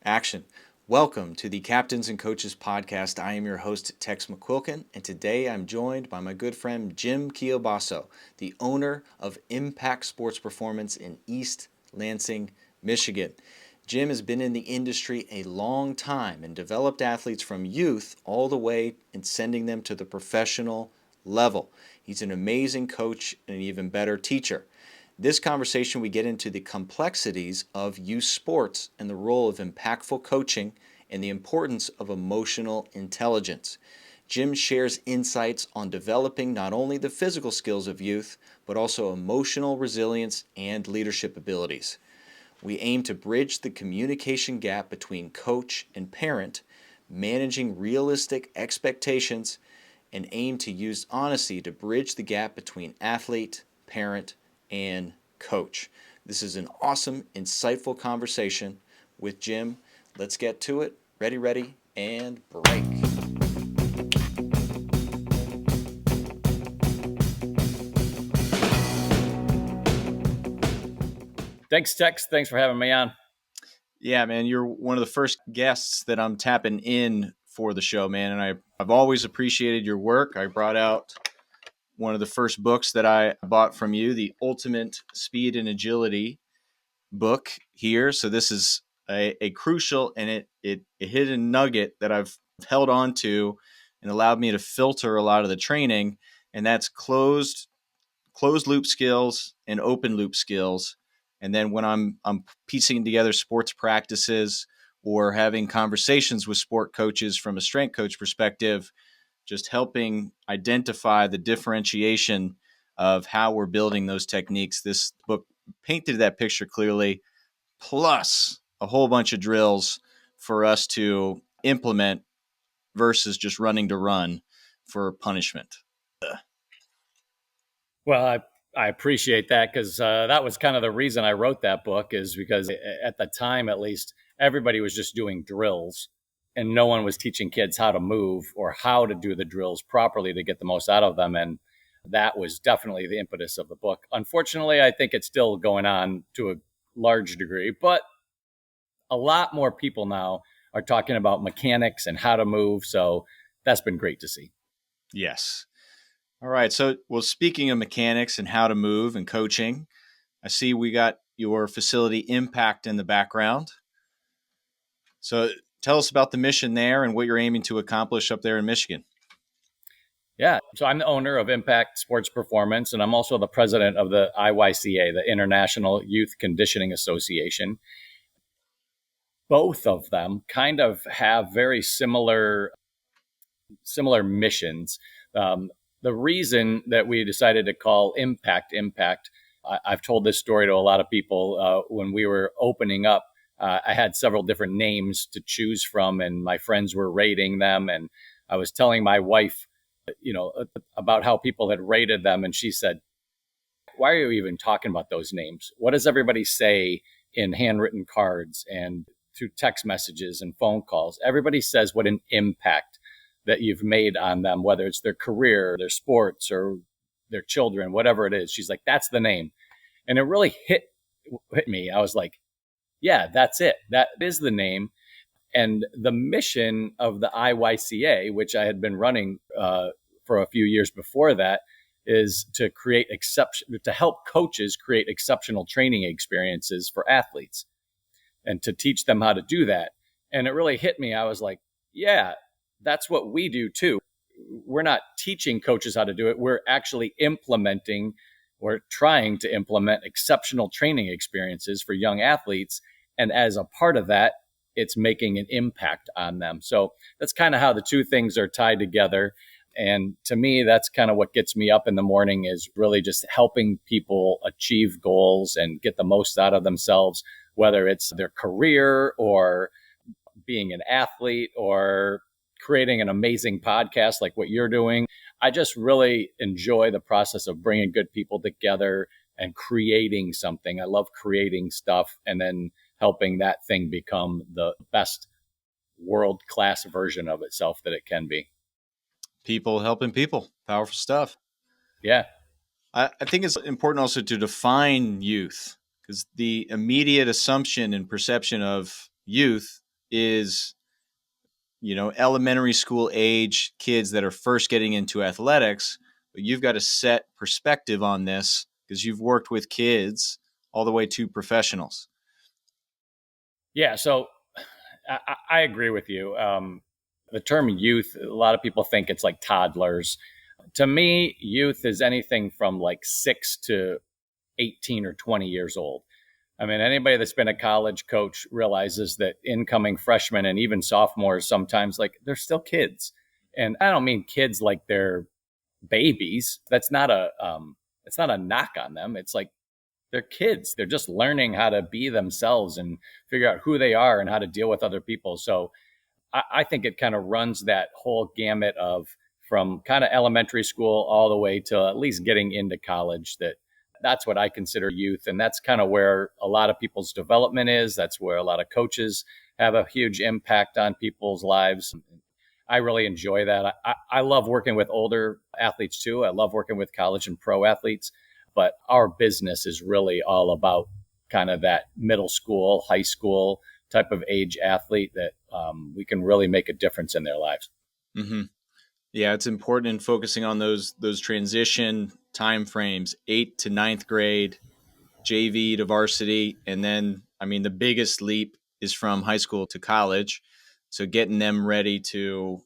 Action. Welcome to the Captains and Coaches Podcast. I am your host, Tex McQuilkin, and today I'm joined by my good friend Jim Kielbaso, the owner of Impact Sports Performance in East Lansing, Michigan. Jim has been in the industry a long time and developed athletes from youth all the way and sending them to the professional level. He's an amazing coach and an even better teacher. This conversation, we get into the complexities of youth sports and the role of impactful coaching and the importance of emotional intelligence. Jim shares insights on developing not only the physical skills of youth, but also emotional resilience and leadership abilities. We aim to bridge the communication gap between coach and parent, managing realistic expectations, and aim to use honesty to bridge the gap between athlete, parent, and coach. This is an awesome, insightful conversation with Jim. Let's get to it. Ready, and break. Thanks, Tex. Thanks for having me on. Yeah, man, you're one of the first guests that I'm tapping in for the show, man, and I've always appreciated your work. I brought out one of the first books that I bought from you, the Ultimate Speed and Agility book here. So this is a crucial and it hit a nugget that I've held on to and allowed me to filter a lot of the training, and that's closed loop skills and open loop skills. And then when I'm piecing together sports practices or having conversations with sport coaches from a strength coach perspective, just helping identify the differentiation of how we're building those techniques. This book painted that picture clearly, plus a whole bunch of drills for us to implement versus just running to run for punishment. Well, I appreciate that because that was kind of the reason I wrote that book, is because at the time, at least, everybody was just doing drills and no one was teaching kids how to move or how to do the drills properly to get the most out of them. And that was definitely the impetus of the book. Unfortunately, I think it's still going on to a large degree, but a lot more people now are talking about mechanics and how to move. So that's been great to see. Yes. All right. So, well, speaking of mechanics and how to move and coaching, I see we got your facility Impact in the background. So tell us about the mission there and what you're aiming to accomplish up there in Michigan. Yeah. So I'm the owner of Impact Sports Performance, and I'm also the president of the IYCA, the International Youth Conditioning Association. Both of them kind of have very similar missions. The reason that we decided to call Impact, I've told this story to a lot of people. When we were opening up, I had several different names to choose from, and my friends were rating them. And I was telling my wife, about how people had rated them. And she said, "Why are you even talking about those names? What does everybody say in handwritten cards and through text messages and phone calls? Everybody says what an impact that you've made on them, whether it's their career, their sports, or their children, whatever it is." She's like, "That's the name." And it really hit me. I was like, yeah, that's it. That is the name. And the mission of the IYCA, which I had been running for a few years before that, is to to help coaches create exceptional training experiences for athletes and to teach them how to do that. And it really hit me. I was like, yeah, that's what we do too. We're not teaching coaches how to do it. We're actually trying to implement exceptional training experiences for young athletes. And as a part of that, it's making an impact on them. So that's kind of how the two things are tied together. And to me, that's kind of what gets me up in the morning, is really just helping people achieve goals and get the most out of themselves, whether it's their career or being an athlete or creating an amazing podcast like what you're doing. I just really enjoy the process of bringing good people together and creating something. I love creating stuff and then helping that thing become the best world-class version of itself that it can be. People helping people. Powerful stuff. Yeah. I think it's important also to define youth, because the immediate assumption and perception of youth is, elementary school age kids that are first getting into athletics, but you've got a set perspective on this because you've worked with kids all the way to professionals. Yeah, so I agree with you. The term youth, a lot of people think it's like toddlers. To me, youth is anything from like 6 to 18 or 20 years old. I mean, anybody that's been a college coach realizes that incoming freshmen and even sophomores sometimes, like, they're still kids. And I don't mean kids like they're babies. It's not a knock on them. It's like they're kids. They're just learning how to be themselves and figure out who they are and how to deal with other people. So I think it kind of runs that whole gamut of from kind of elementary school all the way to at least getting into college. That's what I consider youth. And that's kind of where a lot of people's development is. That's where a lot of coaches have a huge impact on people's lives. I really enjoy that. I love working with older athletes too. I love working with college and pro athletes, but our business is really all about kind of that middle school, high school type of age athlete that we can really make a difference in their lives. Mm-hmm. Yeah, it's important in focusing on those transition time frames, 8th to ninth grade, JV to varsity, and then the biggest leap is from high school to college. So getting them ready to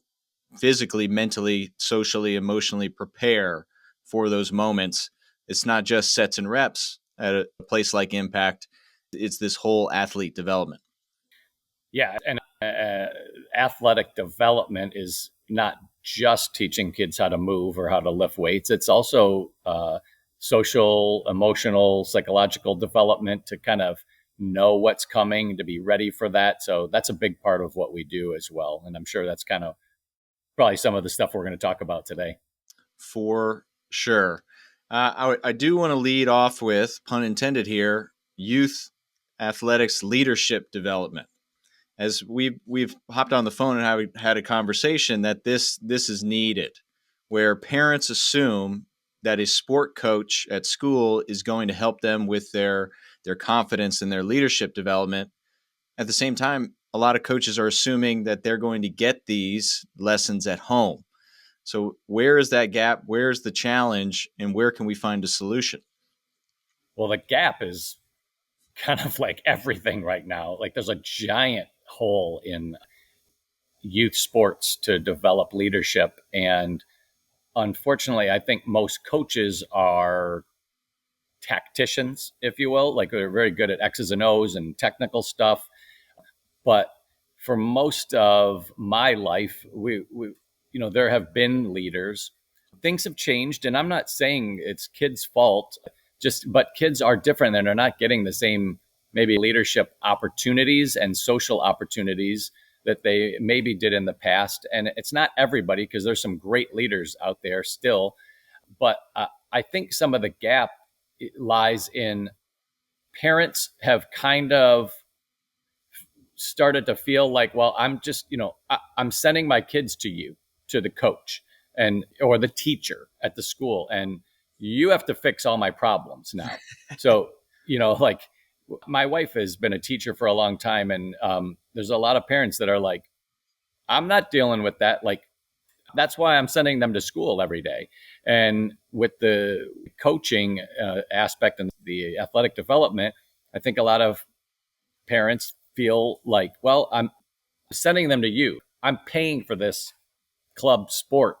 physically, mentally, socially, emotionally prepare for those moments. It's not just sets and reps at a place like Impact. It's this whole athlete development. Yeah, and athletic development is not just teaching kids how to move or how to lift weights. It's also social, emotional, psychological development to kind of know what's coming, to be ready for that. So that's a big part of what we do as well. And I'm sure that's kind of probably some of the stuff we're going to talk about today. For sure. I do want to lead off with, pun intended here, youth athletics leadership development. As we've hopped on the phone and had a conversation that this is needed, where parents assume that a sport coach at school is going to help them with their confidence and their leadership development. At the same time, a lot of coaches are assuming that they're going to get these lessons at home. So where is that gap? Where's the challenge? And where can we find a solution? Well, the gap is kind of like everything right now. Like there's a giant hole in youth sports to develop leadership. And unfortunately, I think most coaches are tacticians, if you will. Like they're very good at X's and O's and technical stuff. But for most of my life, there have been leaders. Things have changed, and I'm not saying it's kids' fault. But kids are different, and they're not getting the same maybe leadership opportunities and social opportunities that they maybe did in the past. And it's not everybody, because there's some great leaders out there still. But I think some of the gap lies in parents have kind of started to feel like, well, I'm just, I'm sending my kids to you, to the coach and or the teacher at the school, and you have to fix all my problems now. So, like my wife has been a teacher for a long time, and there's a lot of parents that are like, I'm not dealing with that. Like, that's why I'm sending them to school every day. And with the coaching aspect and the athletic development, I think a lot of parents feel like, well, I'm sending them to you. I'm paying for this club sport.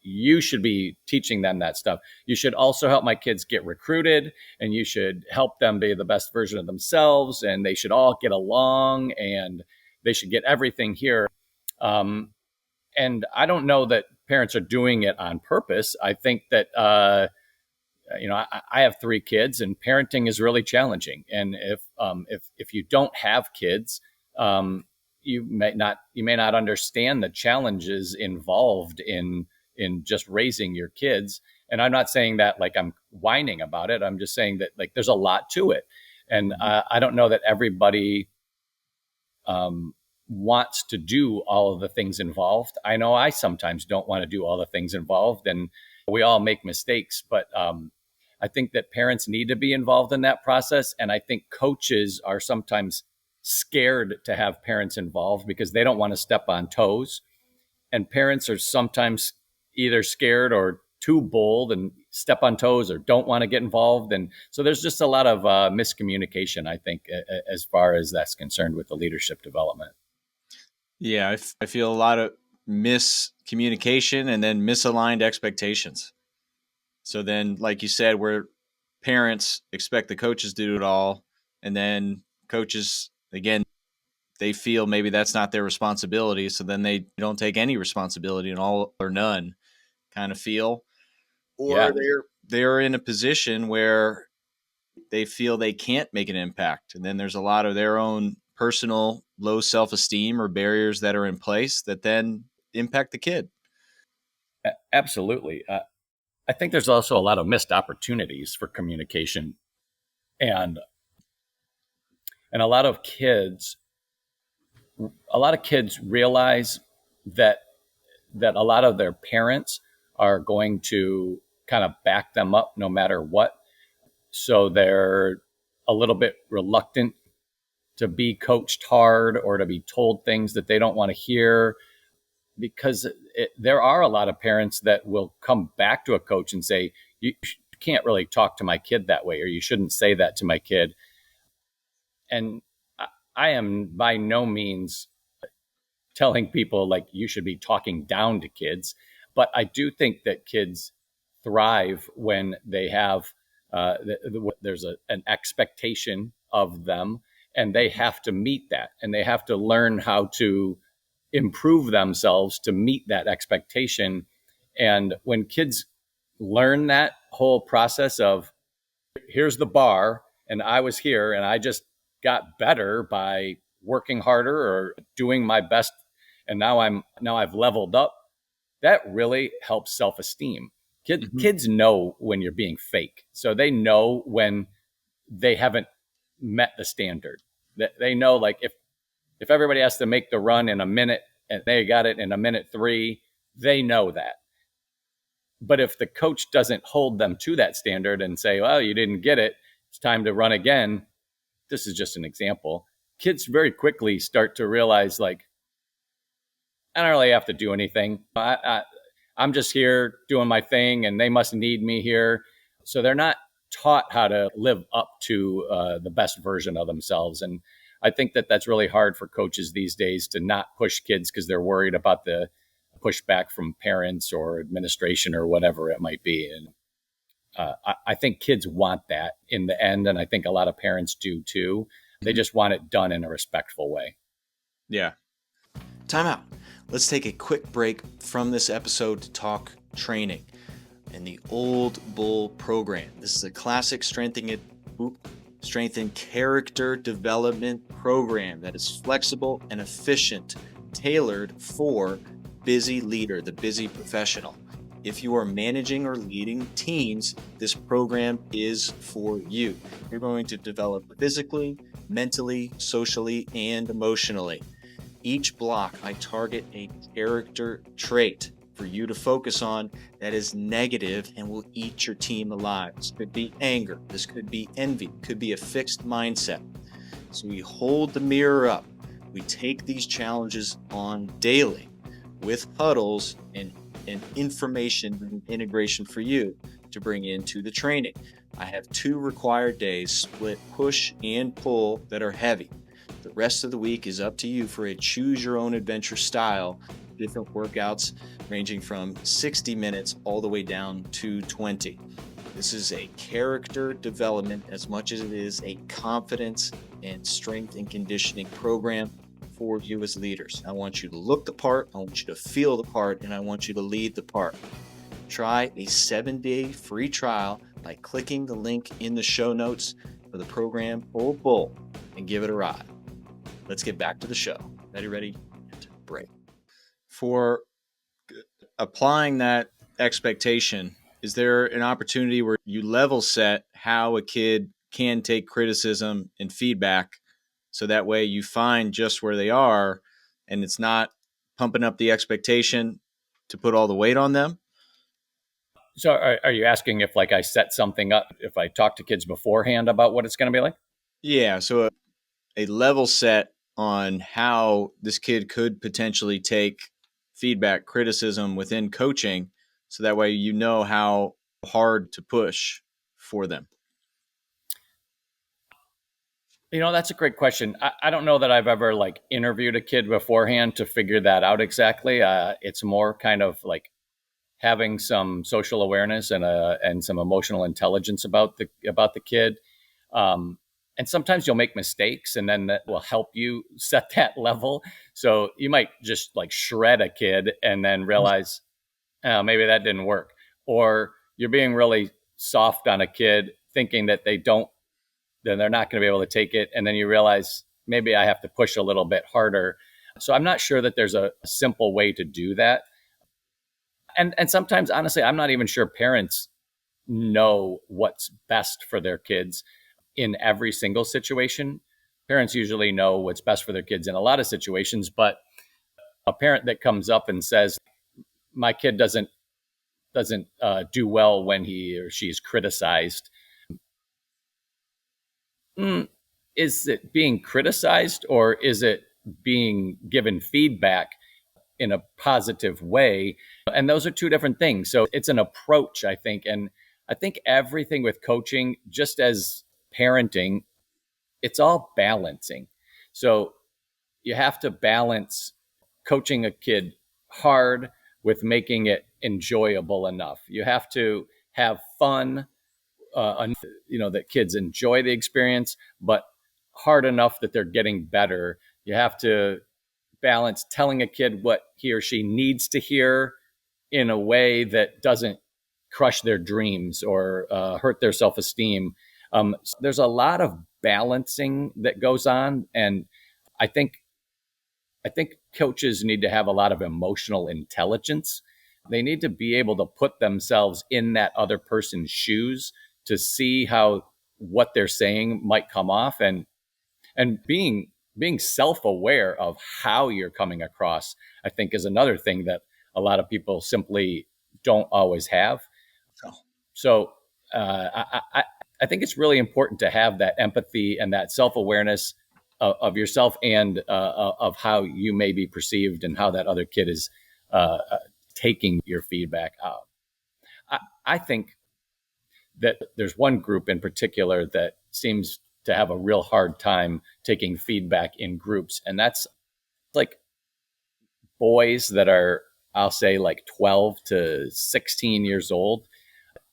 You should be teaching them that stuff. You should also help my kids get recruited, and you should help them be the best version of themselves, and they should all get along, and they should get everything here. And I don't know that parents are doing it on purpose. I think that, I have 3 kids, and parenting is really challenging. And if you don't have kids, you may not understand the challenges involved in just raising your kids. And I'm not saying that like I'm whining about it. I'm just saying that like there's a lot to it, and I don't know that everybody wants to do all of the things involved. I know I sometimes don't want to do all the things involved, and we all make mistakes, but I think that parents need to be involved in that process. And I think coaches are sometimes scared to have parents involved because they don't want to step on toes. And parents are sometimes either scared or too bold and step on toes or don't want to get involved. And so there's just a lot of miscommunication, I think, as far as that's concerned with the leadership development. Yeah, I feel a lot of miscommunication and then misaligned expectations. So then, like you said, where parents expect the coaches to do it all, and then coaches, again, they feel maybe that's not their responsibility. So then they don't take any responsibility and all or none kind of feel. Or Yeah, they're in a position where they feel they can't make an impact. And then there's a lot of their own personal low self-esteem or barriers that are in place that then impact the kid. absolutely. I think there's also a lot of missed opportunities for communication, and and a lot of kids realize that a lot of their parents are going to kind of back them up no matter what. So they're a little bit reluctant to be coached hard or to be told things that they don't want to hear, because there are a lot of parents that will come back to a coach and say, you can't really talk to my kid that way, or you shouldn't say that to my kid. And I am by no means telling people like you should be talking down to kids, but I do think that kids thrive when they have there's an expectation of them, and they have to meet that, and they have to learn how to improve themselves to meet that expectation. And when kids learn that whole process of here's the bar and I was here and I just got better by working harder or doing my best, and now I've leveled up, that really helps self-esteem. Mm-hmm. Kids know when you're being fake, so they know when they haven't met the standard. They know, like, if everybody has to make the run in a minute and they got it in a minute 3, they know that. But if the coach doesn't hold them to that standard and say, well, you didn't get it, it's time to run again, this is just an example, kids very quickly start to realize, like, I don't really have to do anything. I'm just here doing my thing and they must need me here. So they're not taught how to live up to the best version of themselves. And I think that that's really hard for coaches these days, to not push kids because they're worried about the pushback from parents or administration or whatever it might be. And I think kids want that in the end. And I think a lot of parents do too. They just want it done in a respectful way. Yeah. Time out. Let's take a quick break from this episode to talk training and the Old Bull program. This is a classic strength and character development program that is flexible and efficient, tailored for busy leader, the busy professional. If you are managing or leading teams, this program is for you. You're going to develop physically, mentally, socially, and emotionally. Each block, I target a character trait for you to focus on that is negative and will eat your team alive. This could be anger. This could be envy. It could be a fixed mindset. So we hold the mirror up. We take these challenges on daily with huddles and information and integration for you to bring into the training. I have 2 required days, split push and pull, that are heavy. The rest of the week is up to you for a choose your own adventure style, different workouts ranging from 60 minutes all the way down to 20. This is a character development as much as it is a confidence and strength and conditioning program for you as leaders. I want you to look the part, I want you to feel the part, and I want you to lead the part. Try a 7-day free trial by clicking the link in the show notes for the program Old Bull and give it a ride. Let's get back to the show. Ready, break. For applying that expectation, is there an opportunity where you level set how a kid can take criticism and feedback, so that way you find just where they are and it's not pumping up the expectation to put all the weight on them? So are you asking if, like, I set something up, if I talk to kids beforehand about what it's going to be like? Yeah. So a level set on how this kid could potentially take feedback, criticism within coaching, so that way you know how hard to push for them? That's a great question. I don't know that I've ever like interviewed a kid beforehand to figure that out exactly. It's more kind of like having some social awareness and some emotional intelligence about the kid. Um, and sometimes you'll make mistakes, and then that will help you set that level. So you might just like shred a kid and then realize, oh, maybe that didn't work, or you're being really soft on a kid, thinking that then they're not going to be able to take it, and then you realize maybe I have to push a little bit harder. So I'm not sure that there's a simple way to do that. And sometimes, honestly, I'm not even sure parents know what's best for their kids in every single situation. Parents usually know what's best for their kids in a lot of situations, but a parent that comes up and says, "My kid doesn't do well when he or she is criticized," mm, is it being criticized, or is it being given feedback in a positive way? And those are two different things. So it's an approach, I think. And I think everything with coaching, just as parenting, it's all balancing. So you have to balance coaching a kid hard with making it enjoyable enough. You have to have fun, that kids enjoy the experience, but hard enough that they're getting better. You have to balance telling a kid what he or she needs to hear in a way that doesn't crush their dreams or hurt their self-esteem. So there's a lot of balancing that goes on, and I think I think coaches need to have a lot of emotional intelligence. They need to be able to put themselves in that other person's shoes to see how what they're saying might come off, and being self-aware of how you're coming across, I think, is another thing that a lot of people simply don't always have. So I think it's really important to have that empathy and that self-awareness of yourself and of how you may be perceived and how that other kid is taking your feedback. I think that there's one group in particular that seems to have a real hard time taking feedback in groups, and that's like boys that are, I'll say, like 12 to 16 years old.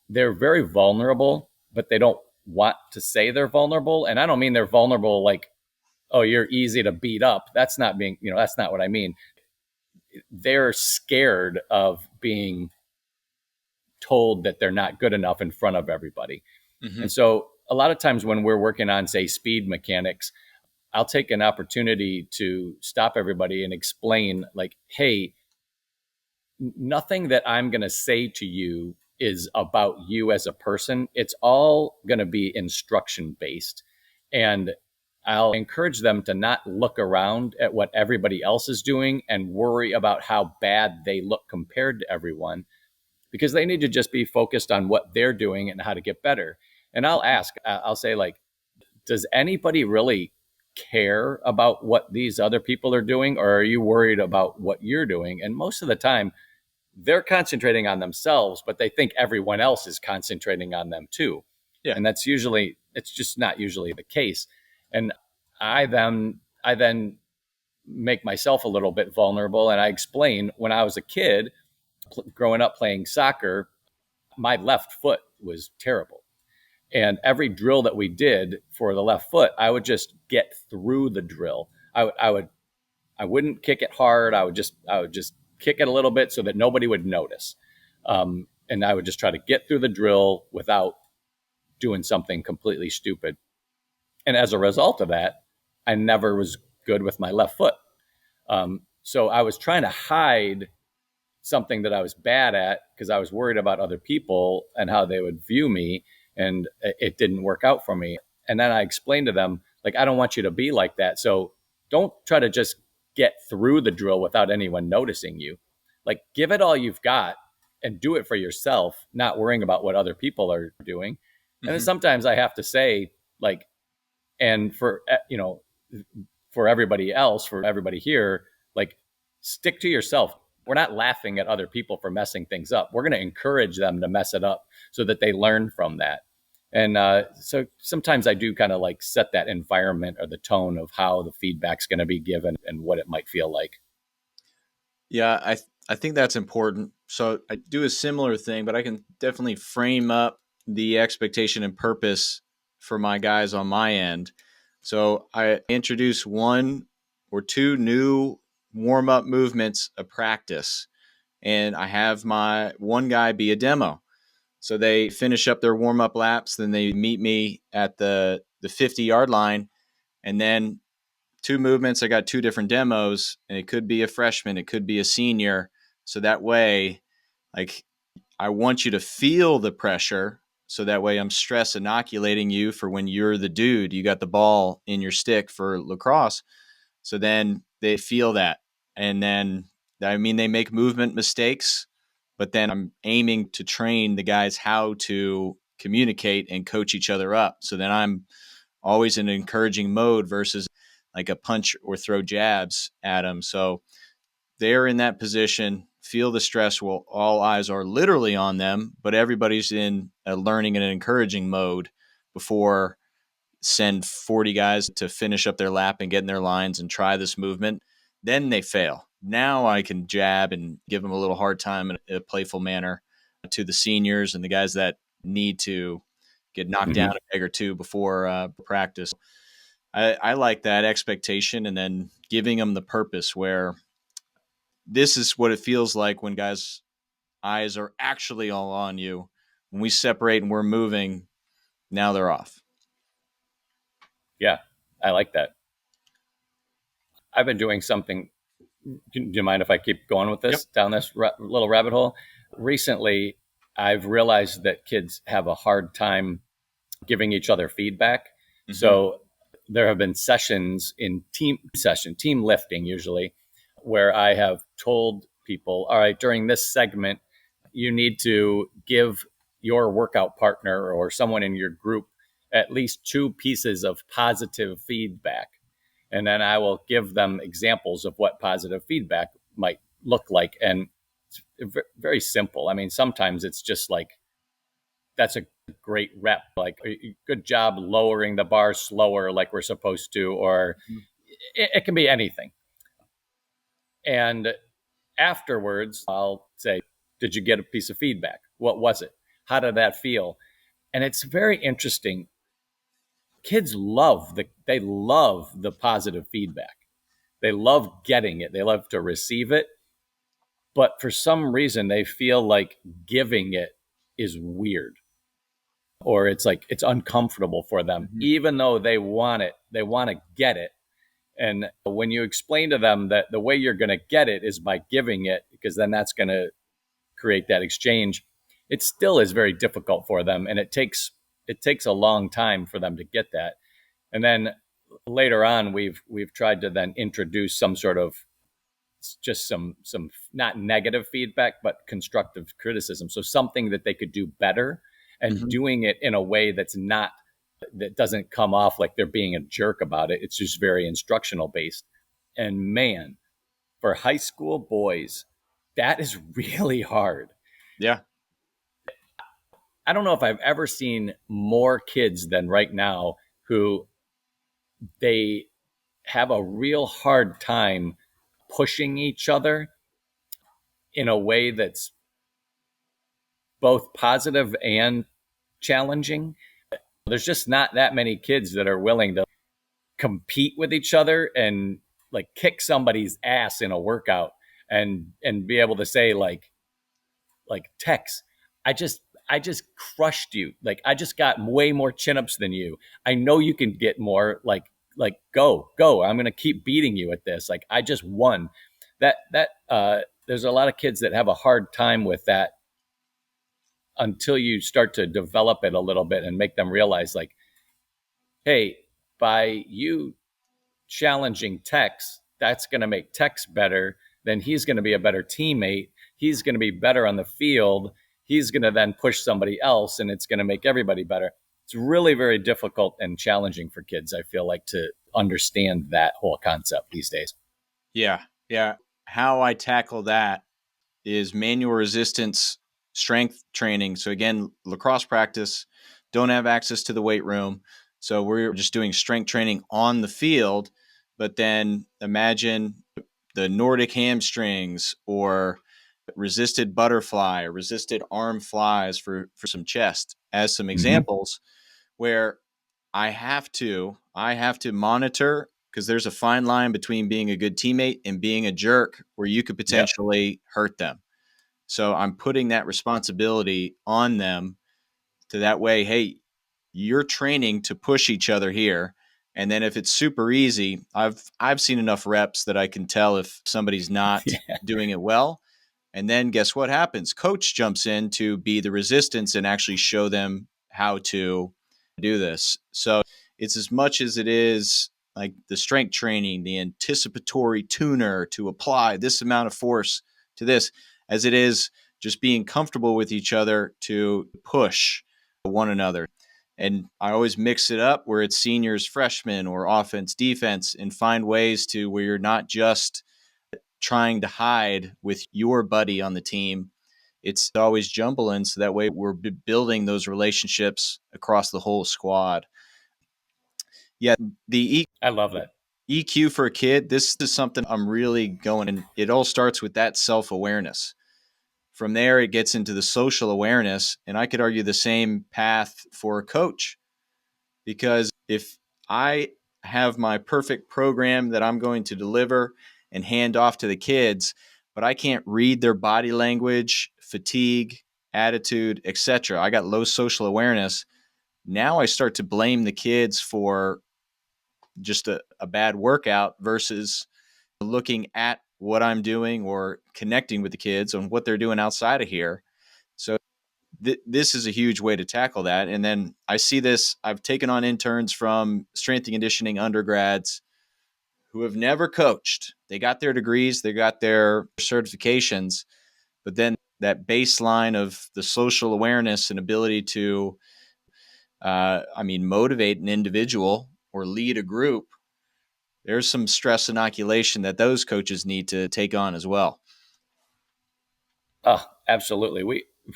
They're very vulnerable, but they don't want to say they're vulnerable. And I don't mean they're vulnerable like, oh, you're easy to beat up. That's not being, that's not what I mean. They're scared of being told that they're not good enough in front of everybody. Mm-hmm. And so a lot of times when we're working on, say, speed mechanics, I'll take an opportunity to stop everybody and explain, like, hey, nothing that I'm going to say to you is about you as a person. It's all going to be instruction based. And I'll encourage them to not look around at what everybody else is doing and worry about how bad they look compared to everyone, because they need to just be focused on what they're doing and how to get better. And I'll say, like, does anybody really care about what these other people are doing, or are you worried about what you're doing? And most of the time, they're concentrating on themselves, but they think everyone else is concentrating on them too. Yeah. And it's just not usually the case. And I then make myself a little bit vulnerable. And I explain, when I was a kid growing up playing soccer, my left foot was terrible. And every drill that we did for the left foot, I would just get through the drill. I wouldn't kick it hard. I would just kick it a little bit so that nobody would notice. And I would just try to get through the drill without doing something completely stupid. And as a result of that, I never was good with my left foot. So I was trying to hide something that I was bad at because I was worried about other people and how they would view me, and it didn't work out for me. And then I explained to them, like, I don't want you to be like that. So don't try to just get through the drill without anyone noticing you. Like, give it all you've got and do it for yourself, not worrying about what other people are doing. Mm-hmm. And then sometimes I have to say, like, and for, for everybody else, for everybody here, like, stick to yourself. We're not laughing at other people for messing things up. We're going to encourage them to mess it up so that they learn from that. And so sometimes I do kind of like set that environment or the tone of how the feedback's going to be given and what it might feel like. Yeah, I think that's important. So I do a similar thing, but I can definitely frame up the expectation and purpose for my guys on my end. So I introduce one or two new warm up movements of practice, and I have my one guy be a demo. So they finish up their warm up laps, then they meet me at the 50-yard line, and then two movements. I got two different demos, and it could be a freshman, it could be a senior. So that way, like, I want you to feel the pressure. So that way, I'm stress inoculating you for when you're the dude, you got the ball in your stick for lacrosse. So then they feel that. And then, I mean, they make movement mistakes, but then I'm aiming to train the guys how to communicate and coach each other up. So then I'm always in an encouraging mode versus like a punch or throw jabs at them. So they're in that position, feel the stress while all eyes are literally on them, but everybody's in a learning and an encouraging mode before send 40 guys to finish up their lap and get in their lines and try this movement. Then they fail. Now I can jab and give them a little hard time in a playful manner to the seniors and the guys that need to get knocked down a peg or two before practice. I like that expectation and then giving them the purpose where this is what it feels like when guys' eyes are actually all on you. When we separate and we're moving, now they're off. Yeah, I like that. I've been doing something. Do you mind if I keep going with this down this little rabbit hole? Recently, I've realized that kids have a hard time giving each other feedback. Mm-hmm. So there have been sessions in team lifting usually, where I have told people, all right, during this segment, you need to give your workout partner or someone in your group at least 2 pieces of positive feedback. And then I will give them examples of what positive feedback might look like. And it's very simple. I mean, sometimes it's just like, that's a great rep. Like, good job lowering the bar slower like we're supposed to, or it can be anything. And afterwards, I'll say, did you get a piece of feedback? What was it? How did that feel? And it's very interesting. Kids love the positive feedback. They love getting it. They love to receive it. But for some reason, they feel like giving it is weird, or it's like it's uncomfortable for them, even though they want it. They want to get it. And when you explain to them that the way you're going to get it is by giving it, because then that's going to create that exchange, it still is very difficult for them. And it takes a long time for them to get that. And then later on, we've tried to then introduce some sort of just some not negative feedback, but constructive criticism. So something that they could do better, and doing it in a way that doesn't come off like they're being a jerk about it. It's just very instructional based. And man, for high school boys, that is really hard. Yeah. I don't know if I've ever seen more kids than right now who they have a real hard time pushing each other in a way that's both positive and challenging. There's just not that many kids that are willing to compete with each other and like kick somebody's ass in a workout and be able to say like Tex, I just crushed you. Like, I just got way more chin-ups than you. I know you can get more. Like go. I'm going to keep beating you at this. Like, I just won. There's a lot of kids that have a hard time with that until you start to develop it a little bit and make them realize, like, hey, by you challenging Tex, that's going to make Tex better. Then he's going to be a better teammate. He's going to be better on the field. He's going to then push somebody else, and it's going to make everybody better. It's really very difficult and challenging for kids, I feel like, to understand that whole concept these days. Yeah. Yeah. How I tackle that is manual resistance strength training. So again, lacrosse practice, don't have access to the weight room. So we're just doing strength training on the field. But then imagine the Nordic hamstrings or resisted butterfly, or resisted arm flies for some chest as some Mm-hmm. examples where I have to monitor, because there's a fine line between being a good teammate and being a jerk where you could Yep. potentially hurt them. So I'm putting that responsibility on them, to that way, hey, you're training to push each other here. And then if it's super easy, I've seen enough reps that I can tell if somebody's not Yeah. doing it well. And then guess what happens? Coach jumps in to be the resistance and actually show them how to do this. So it's as much as it is like the strength training, the anticipatory tuner to apply this amount of force to this, as it is just being comfortable with each other to push one another. And I always mix it up where it's seniors, freshmen, or offense, defense, and find ways to where you're not just trying to hide with your buddy on the team. It's always jumbling. So that way we're building those relationships across the whole squad. Yeah. The I love that. EQ for a kid, this is something I'm really going, and it all starts with that self awareness. From there, it gets into the social awareness. And I could argue the same path for a coach, because if I have my perfect program that I'm going to deliver and hand off to the kids, but I can't read their body language, fatigue, attitude, etc., I got low social awareness. Now I start to blame the kids for just a bad workout versus looking at what I'm doing or connecting with the kids on what they're doing outside of here. So this is a huge way to tackle that. And then I see this, I've taken on interns from strength and conditioning undergrads who have never coached. They got their degrees, they got their certifications, but then that baseline of the social awareness and ability to, motivate an individual or lead a group, there's some stress inoculation that those coaches need to take on as well. Oh, absolutely.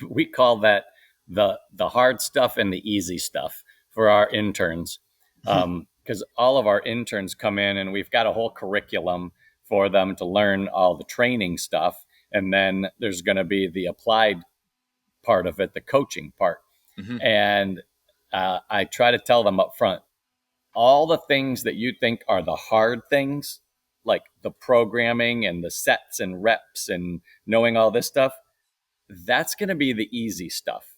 We call that the hard stuff and the easy stuff for our interns, because all of our interns come in and we've got a whole curriculum for them to learn all the training stuff, and then there's going to be the applied part of it, the coaching part, Mm-hmm. and I try to tell them up front, all the things that you think are the hard things, like the programming and the sets and reps and knowing all this stuff, that's going to be the easy stuff.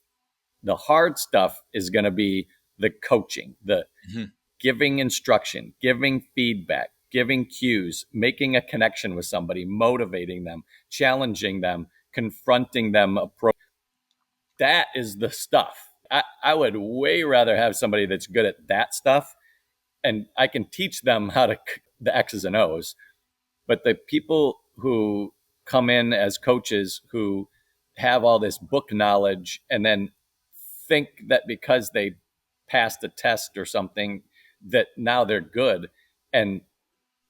The hard stuff is going to be the coaching, the Mm-hmm. giving instruction, giving feedback, giving cues, making a connection with somebody, motivating them, challenging them, confronting them. That is the stuff. I would way rather have somebody that's good at that stuff, and I can teach them how to the X's and O's. But the people who come in as coaches who have all this book knowledge and then think that because they passed a test or something that now they're good and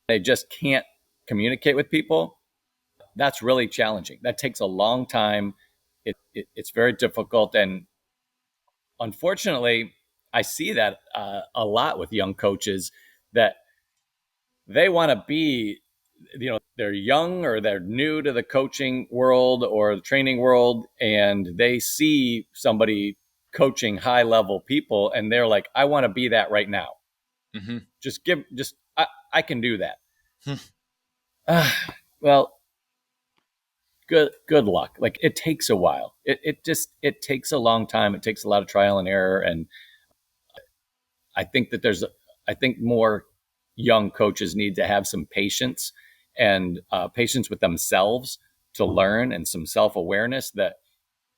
they just can't communicate with people, that's really challenging. That takes a long time. It's very difficult. And unfortunately, I see that a lot with young coaches, that they want to be, they're young or they're new to the coaching world or the training world, and they see somebody coaching high level people and they're like, I want to be that right now. Mm-hmm. I can do that. Well, good luck. Like, it takes a while. It takes a long time. It takes a lot of trial and error. And I think that I think more young coaches need to have some patience and patience with themselves to learn, and some self awareness that,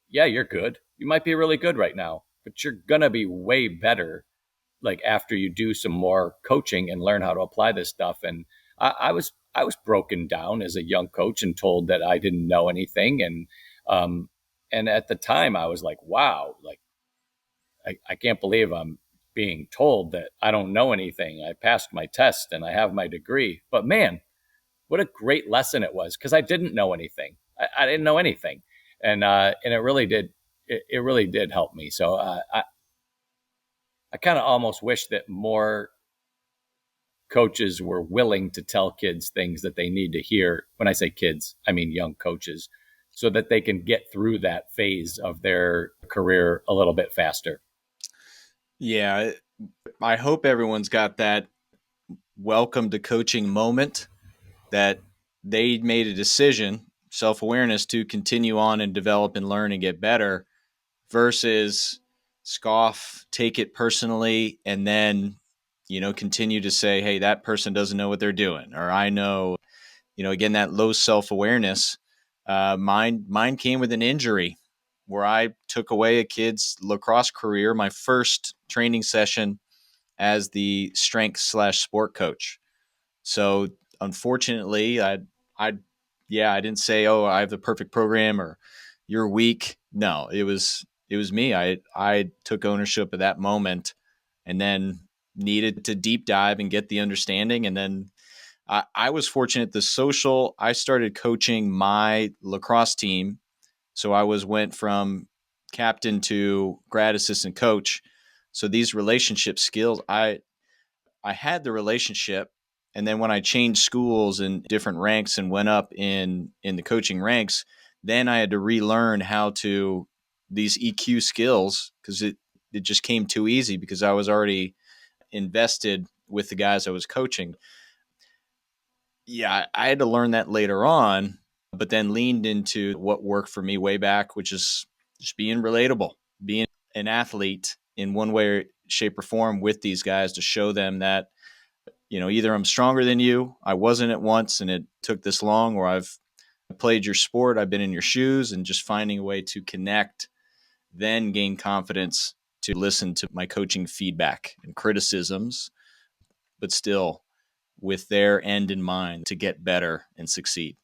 yeah, you're good. You might be really good right now, but you're going to be way better like after you do some more coaching and learn how to apply this stuff. And I was broken down as a young coach and told that I didn't know anything. And at the time I was like, wow, like I can't believe I'm being told that I don't know anything. I passed my test and I have my degree. But man, what a great lesson it was, because I didn't know anything. I didn't know anything, and it really did. It really did help me. So I kind of almost wish that more coaches were willing to tell kids things that they need to hear. When I say kids, I mean young coaches, so that they can get through that phase of their career a little bit faster. Yeah, I hope everyone's got that welcome to coaching moment, that they made a decision, self awareness, to continue on and develop and learn and get better versus scoff, take it personally, and then, continue to say, hey, that person doesn't know what they're doing. Or I know, again, that low self awareness. Mine came with an injury where I took away a kid's lacrosse career, my first training session as the strength/sport coach. So unfortunately, I, I didn't say, oh, I have the perfect program or you're weak. No, it was me. I took ownership of that moment, and then needed to deep dive and get the understanding. And then I was fortunate. I started coaching my lacrosse team, so went from captain to grad assistant coach. So these relationship skills, I had the relationship, and then when I changed schools and different ranks and went up in the coaching ranks, then I had to relearn how to these EQ skills, because it just came too easy because I was already invested with the guys I was coaching. Yeah, I had to learn that later on, but then leaned into what worked for me way back, which is just being relatable, being an athlete in one way, shape, or form with these guys to show them that, either I'm stronger than you, I wasn't at once and it took this long, or I've played your sport, I've been in your shoes, and just finding a way to connect, then gain confidence to listen to my coaching feedback and criticisms, but still with their end in mind to get better and succeed.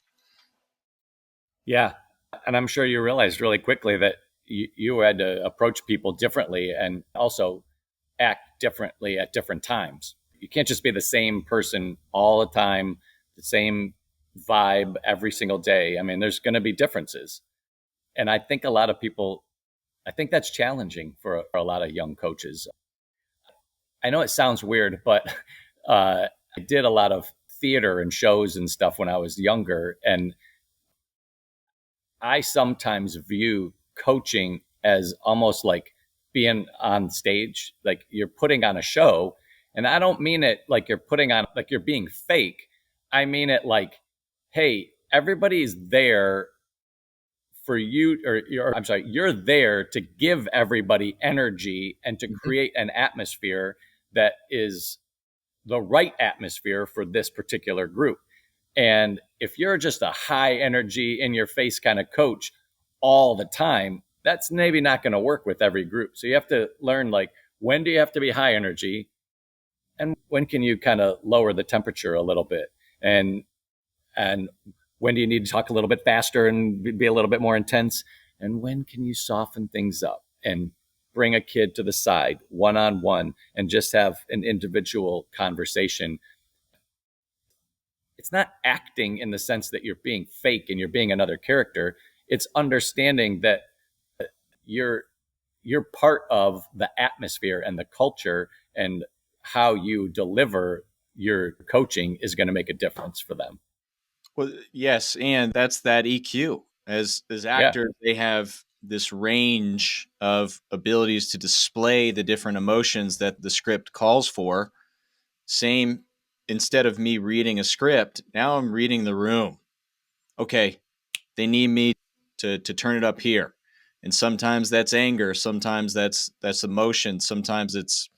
Yeah. And I'm sure you realized really quickly that you had to approach people differently and also act differently at different times. You can't just be the same person all the time, the same vibe every single day. I mean, there's going to be differences. And I think a lot of people, I think that's challenging for a lot of young coaches. I know it sounds weird, but I did a lot of theater and shows and stuff when I was younger. And I sometimes view coaching as almost like being on stage, like you're putting on a show. And I don't mean it like you're putting on, like you're being fake. I mean it like, hey, everybody's there for you, I'm sorry, you're there to give everybody energy and to Mm-hmm. create an atmosphere that is the right atmosphere for this particular group. And if you're just a high energy, in your face kind of coach all the time, that's maybe not going to work with every group. So you have to learn, like, when do you have to be high energy and when can you kind of lower the temperature a little bit? And when do you need to talk a little bit faster and be a little bit more intense? And when can you soften things up and bring a kid to the side one on one and just have an individual conversation? It's not acting in the sense that you're being fake and you're being another character. It's understanding that you're you're part of the atmosphere and the culture, and how you deliver your coaching is going to make a difference for them. Well, yes, and that's that EQ. As Yeah. actors, they have this range of abilities to display the different emotions that the script calls for. Same, instead of me reading a script, now I'm reading the room. Okay, they need me to turn it up here. And sometimes that's anger, sometimes that's emotion, sometimes it's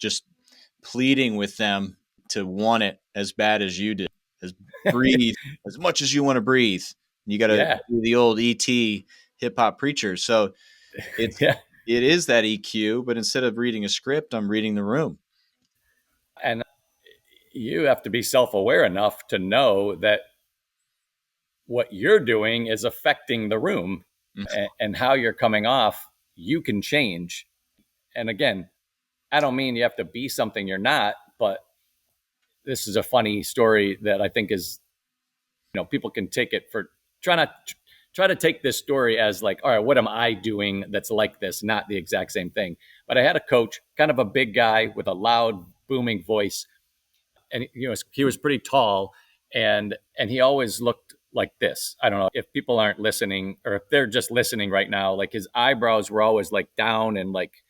just pleading with them to want it as bad as you did, as breathe as much as you want to breathe. You got to Yeah. do the old ET hip hop preacher. So it's Yeah. it is that EQ, but instead of reading a script, I'm reading the room. And you have to be self-aware enough to know that what you're doing is affecting the room, Mm. and how you're coming off, you can change. And again, I don't mean you have to be something you're not, but this is a funny story that I think is, people can take it for try to take this story as like, all right, what am I doing that's like this, not the exact same thing. But I had a coach, kind of a big guy with a loud, booming voice, and he was pretty tall, and he always looked like this. I don't know if people aren't listening or if they're just listening right now. Like his eyebrows were always like down and like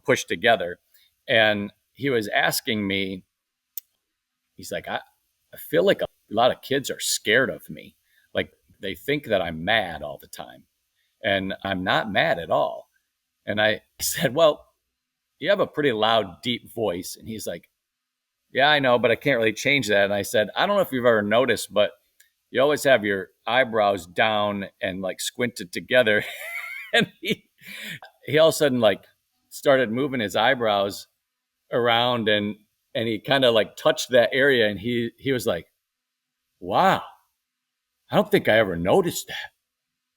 pushed together, and he was asking me. He's like, I feel like a lot of kids are scared of me. Like they think that I'm mad all the time. And I'm not mad at all. And I said, well, you have a pretty loud, deep voice. And he's like, yeah, I know, but I can't really change that. And I said, I don't know if you've ever noticed, but you always have your eyebrows down and like squinted together. And he all of a sudden like started moving his eyebrows around, and he kind of like touched that area, and he was like, wow, I don't think I ever noticed that.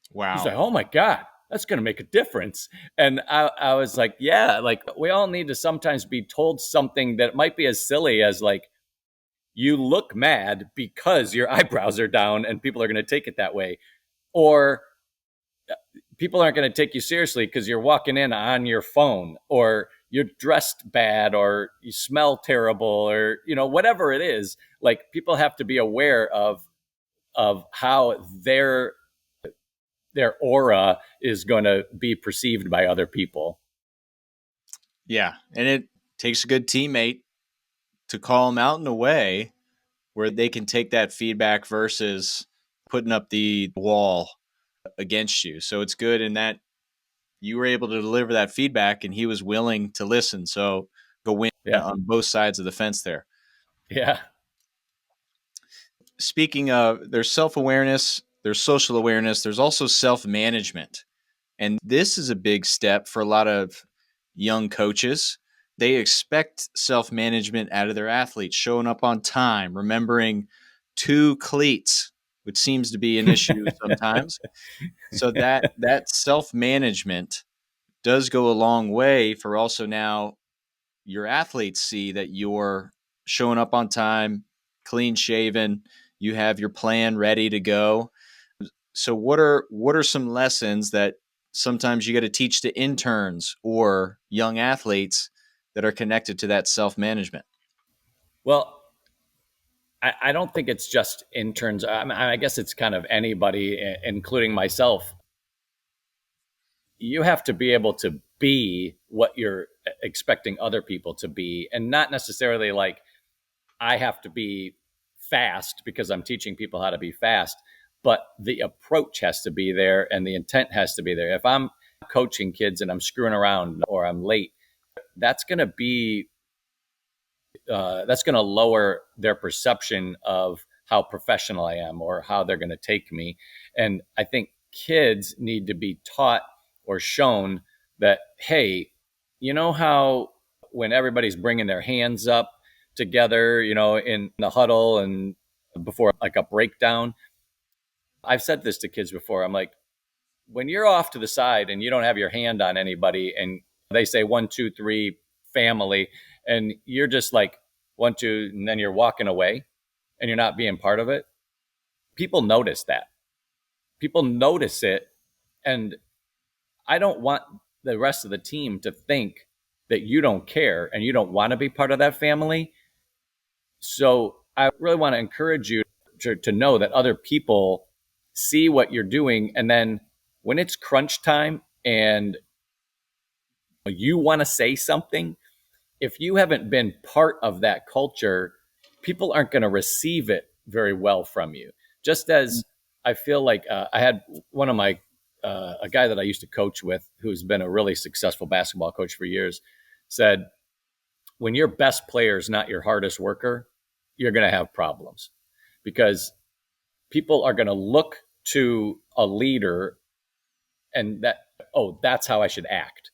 He's Wow. like, oh my God, that's going to make a difference. And I was like, yeah, like we all need to sometimes be told something that might be as silly as like, you look mad because your eyebrows are down and people are going to take it that way. Or people aren't going to take you seriously because you're walking in on your phone, or you're dressed bad, or you smell terrible, or whatever it is. Like people have to be aware of how their aura is going to be perceived by other people. Yeah, and it takes a good teammate to call them out in a way where they can take that feedback versus putting up the wall against you. So it's good in that you were able to deliver that feedback and he was willing to listen. So go win Yeah. on both sides of the fence there. Yeah. Speaking of, there's self-awareness, there's social awareness, there's also self-management. And this is a big step for a lot of young coaches. They expect self-management out of their athletes, showing up on time, remembering two cleats, which seems to be an issue sometimes. So that self-management does go a long way for also now your athletes see that you're showing up on time, clean shaven, you have your plan ready to go. So what are some lessons that sometimes you got to teach to interns or young athletes that are connected to that self-management? Well, I don't think it's just interns. I guess it's kind of anybody, including myself. You have to be able to be what you're expecting other people to be, and not necessarily like I have to be fast because I'm teaching people how to be fast, but the approach has to be there and the intent has to be there. If I'm coaching kids and I'm screwing around or I'm late, that's going to be that's going to lower their perception of how professional I am or how they're going to take me. And I think kids need to be taught or shown that, hey, you know how when everybody's bringing their hands up together, in the huddle and before like a breakdown, I've said this to kids before. I'm like, when you're off to the side and you don't have your hand on anybody and they say 1, 2, 3 family, and you're just like 1, 2, and then you're walking away and you're not being part of it, people notice that. People notice it. And I don't want the rest of the team to think that you don't care and you don't want to be part of that family. So I really want to encourage you to know that other people see what you're doing. And then when it's crunch time and you want to say something, if you haven't been part of that culture, people aren't going to receive it very well from you. Just as I feel like I had one of my, a guy that I used to coach with, who's been a really successful basketball coach for years, said, when your best player is not your hardest worker, you're going to have problems because people are going to look to a leader and oh, that's how I should act.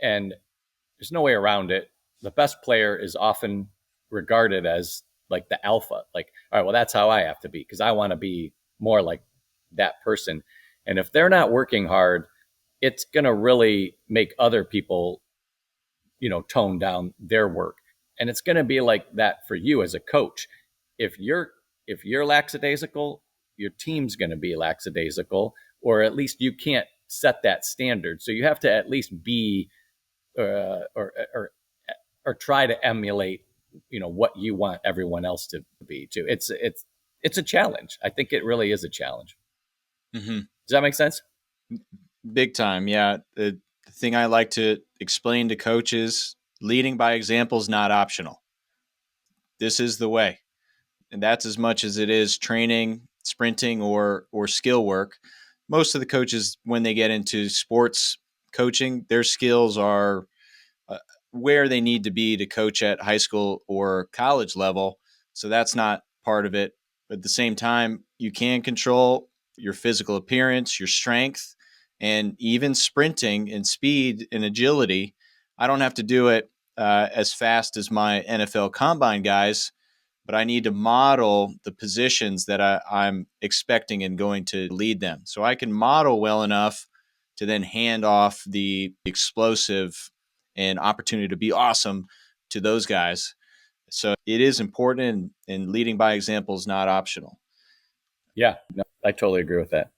And there's no way around it. The best player is often regarded as like the alpha. Like, all right, well, that's how I have to be because I want to be more like that person. And if they're not working hard, it's going to really make other people tone down their work. And it's going to be like that for you as a coach. If you're lackadaisical, your team's going to be lackadaisical, or at least you can't set that standard. So you have to at least be or try to emulate what you want everyone else to be too. It's a challenge. I think it really is a challenge. Mm-hmm. Does that make sense? Big time. Yeah. The thing I like to explain to coaches, leading by example is not optional. This is the way. And that's as much as it is training, sprinting, or skill work. Most of the coaches, when they get into sports coaching, their skills are uh, where they need to be to coach at high school or college level. So that's not part of it. But at the same time, you can control your physical appearance, your strength, and even sprinting and speed and agility. I don't have to do it as fast as my NFL combine guys, but I need to model the positions that I'm expecting and going to lead them. So I can model well enough to then hand off the explosive and opportunity to be awesome to those guys. So it is important, and leading by example is not optional. Yeah, no, I totally agree with that.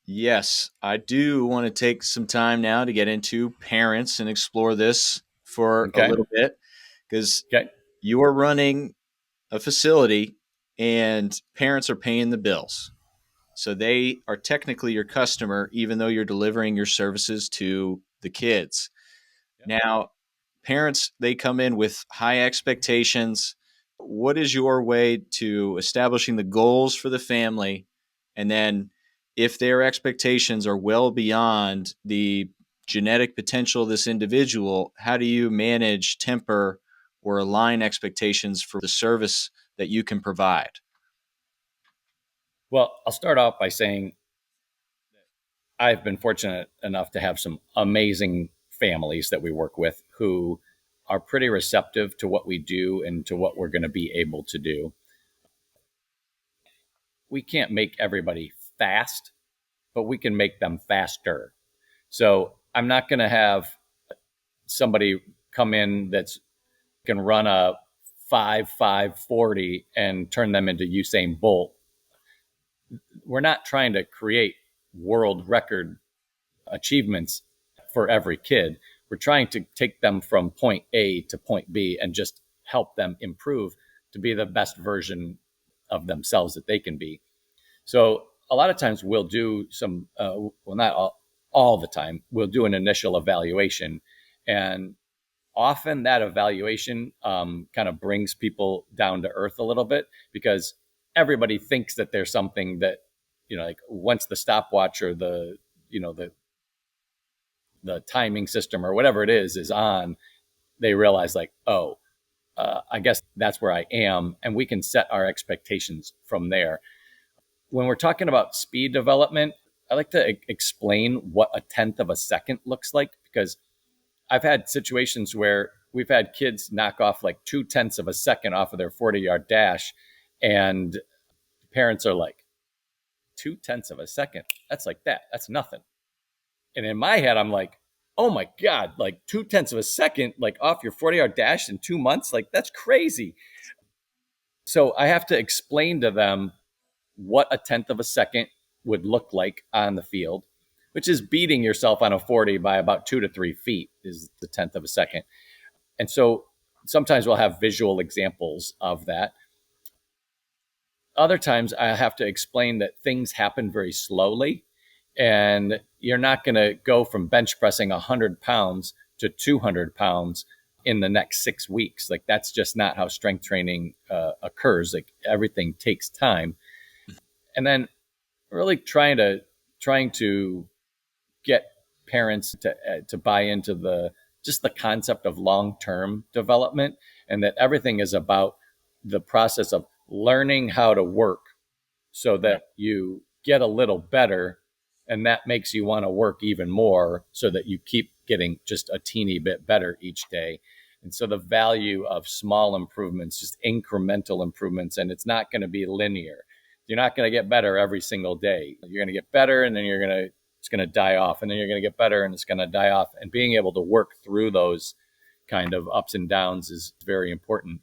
Yes, I do want to take some time now to get into parents and explore this for a Okay. little bit, because Okay. you are running a facility and parents are paying the bills. So they are technically your customer, even though you're delivering your services to the kids. Yeah. Now, parents, they come in with high expectations. What is your way to establishing the goals for the family? And then, if their expectations are well beyond the genetic potential of this individual, how do you manage, temper, or align expectations for the service that you can provide? Well, I'll start off by saying I've been fortunate enough to have some amazing families that we work with who are pretty receptive to what we do and to what we're going to be able to do. We can't make everybody fast, but we can make them faster. So I'm not going to have somebody come in that's can run a 5.40 and turn them into Usain Bolt. We're not trying to create world record achievements for every kid. We're trying to take them from point A to point B and just help them improve to be the best version of themselves that they can be. So a lot of times we'll do some, well, not all the time, we'll do an initial evaluation. And often that evaluation kind of brings people down to earth a little bit because everybody thinks that there's something that, like once the stopwatch or the timing system or whatever it is on, they realize like, oh, I guess that's where I am. And we can set our expectations from there. When we're talking about speed development, I like to explain what a tenth of a second looks like because I've had situations where we've had kids knock off like 0.2 of a second off of their 40-yard dash. And parents are like, 0.2 of a second? That's like that. That's nothing. And in my head, I'm like, oh my God, like 0.2 of a second, like off your 40-yard dash in 2 months? Like that's crazy. So I have to explain to them what a tenth of a second would look like on the field, which is beating yourself on a 40 by about 2 to 3 feet is the tenth of a second. And so sometimes we'll have visual examples of that. Other times I have to explain that things happen very slowly and you're not going to go from bench pressing 100 pounds to 200 pounds in the next 6 weeks. Like that's just not how strength training occurs. Like everything takes time. And then really trying to get parents to buy into the concept of long-term development and that everything is about the process of learning how to work so that you get a little better and that makes you want to work even more so that you keep getting just a teeny bit better each day. And so the value of small improvements, just incremental improvements, and it's not going to be linear. You're not going to get better every single day. You're going to get better and then you're going to it's going to die off, and then you're going to get better and it's going to die off. And being able to work through those kind of ups and downs is very important.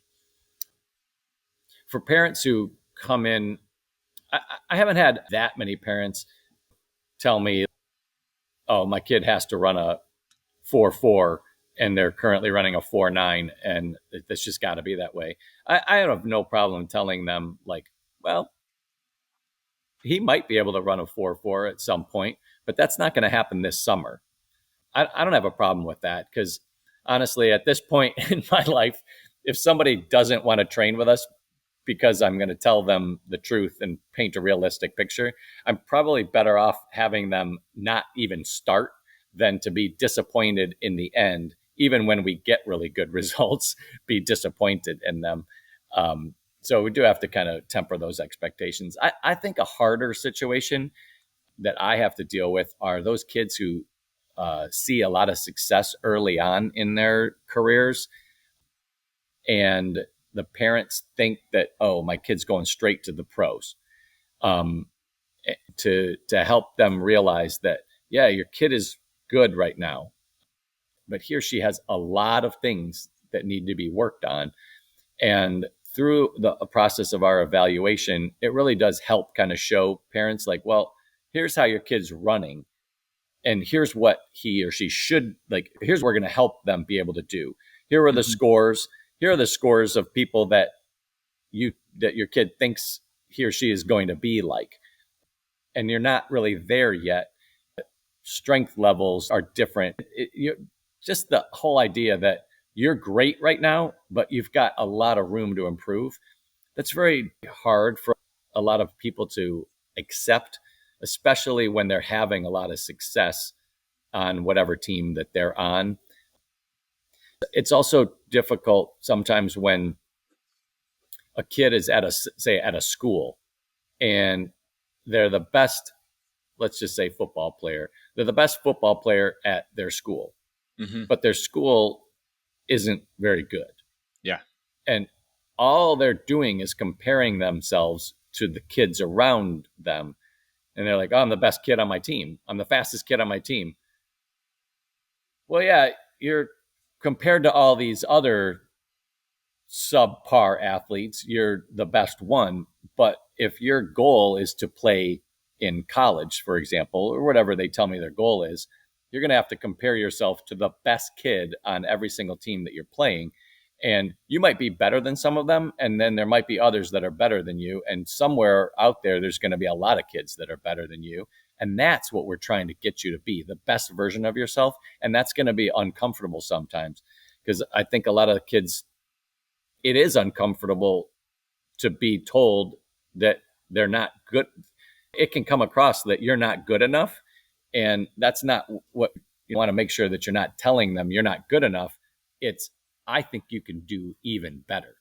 For parents who come in, I haven't had that many parents tell me, oh, my kid has to run a 4.4 and they're currently running a 4.9 and it's just got to be that way. I have no problem telling them, like, well, he might be able to run a 4.4 at some point, but that's not going to happen this summer. I don't have a problem with that because honestly, at this point in my life, if somebody doesn't want to train with us because I'm going to tell them the truth and paint a realistic picture, I'm probably better off having them not even start than to be disappointed in the end, even when we get really good results, be disappointed in them. So we do have to kind of temper those expectations. I think a harder situation that I have to deal with are those kids who see a lot of success early on in their careers, and the parents think that, oh, my kid's going straight to the pros. Um, to help them realize that, yeah, your kid is good right now, but he or she has a lot of things that need to be worked on. And through the process of our evaluation, it really does help kind of show parents, like, well, here's how your kid's running, and here's what he or she should, like, here's what we're going to help them be able to do. Here are the scores. Here are the scores of people that your kid thinks he or she is going to be like. And you're not really there yet. Strength levels are different. Just the whole idea that you're great right now, but you've got a lot of room to improve. That's very hard for a lot of people to accept, especially when they're having a lot of success on whatever team that they're on. It's also difficult sometimes when a kid is at a school and they're the best, let's just say, football player. They're the best football player at their school, but their school isn't very good. Yeah. And all they're doing is comparing themselves to the kids around them. And they're like, oh, I'm the best kid on my team. I'm the fastest kid on my team. Well, yeah, you're compared to all these other subpar athletes, you're the best one. But if your goal is to play in college, for example, or whatever they tell me their goal is, you're going to have to compare yourself to the best kid on every single team that you're playing. And you might be better than some of them, and then there might be others that are better than you. And somewhere out there's going to be a lot of kids that are better than you. And that's what we're trying to get you to be, the best version of yourself. And that's going to be uncomfortable sometimes, because I think a lot of kids, it is uncomfortable to be told that they're not good. It can come across that you're not good enough. And that's not what you want to make sure that you're not telling them you're not good enough. It's, I think you can do even better.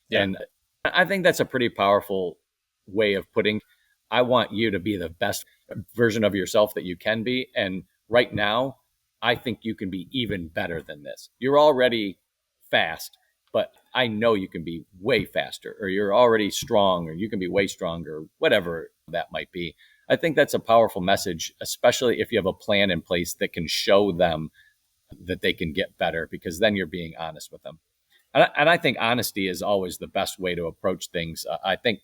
Yeah. And I think that's a pretty powerful way of putting, I want you to be the best version of yourself that you can be. And right now, I think you can be even better than this. You're already fast, but I know you can be way faster, or you're already strong, or you can be way stronger, whatever that might be. I think that's a powerful message, especially if you have a plan in place that can show them that they can get better, because then you're being honest with them. And I think honesty is always the best way to approach things. I think